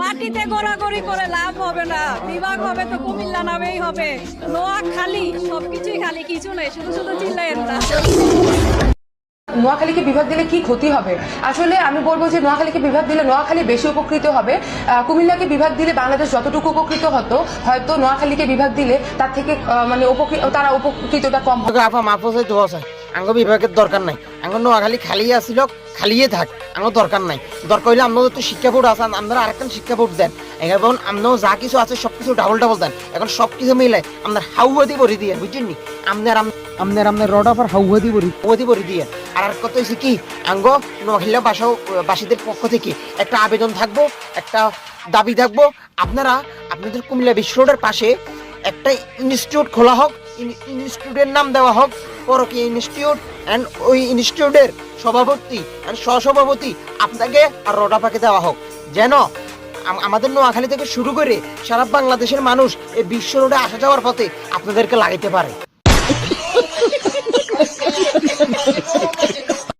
মাটিতে গড়াগড়ি করে লাভ হবে না, বিভাগ হবে তো কুমিল্লা নামেই হবে। নোয়াখালী সবকিছুই খালি, কিছু নেই, শুধু শুধু চিল্লাইয়েন না। নোয়াখালীকে বিভাগ দিলে কি ক্ষতি হবে? আসলে আমি বলবো যে নোয়াখালীকে বিভাগ দিলে নোয়াখালী বেশি উপকৃত হবে। কুমিল্লাকে বিভাগ দিলে বাংলাদেশ যতটুকু উপকৃত হতো, হয়তো নোয়াখালীকে বিভাগ দিলে তার থেকে মানে তারা উপকৃতটা কম হবে। আপা মাফসে দোয়া চাই, আঙ্গ বিভাগের দরকার নাই। আঙ্গ নোয়াখালী খালি আসিল, খালিয়ে থাক, আঙ্গ দরকার নাই। দরকার হইলে আপনাদের তো শিক্ষা বোর্ড আছে, আপনারা আরেকটা শিক্ষা বোর্ড দেন। এখন আপনার যা কিছু আছে সবকিছু ডাবল দেন। এখন সবকিছু মিলে আপনার হাউয়াদি ভরি দিয়ে, বুঝছেন নি? আপনার রড অফার হাউয়াদি ভরি দিয়ে। আর কত হয়েছে কি, আঙ্গ নোয়াখালী বাসীদের পক্ষ থেকে একটা আবেদন থাকবো, একটা দাবি থাকবো। আপনাদের কুমিল্লা বিশ্ব রোডের পাশে একটা ইনস্টিটিউট খোলা হোক, ইনস্টিটিউটের নাম দেওয়া হোক পরকীয়া ইনস্টিটিউট, অ্যান্ড ওই ইনস্টিটিউটের সভাপতি অ্যান্ড সহসভাপতি আপনাকে আর রোডাপাকে দেওয়া হোক, যেন আমাদের নোয়াখালী থেকে শুরু করে সারা বাংলাদেশের মানুষ এই বিশ্ব রোডে আসা যাওয়ার পথে আপনাদেরকে লাগাইতে পারে।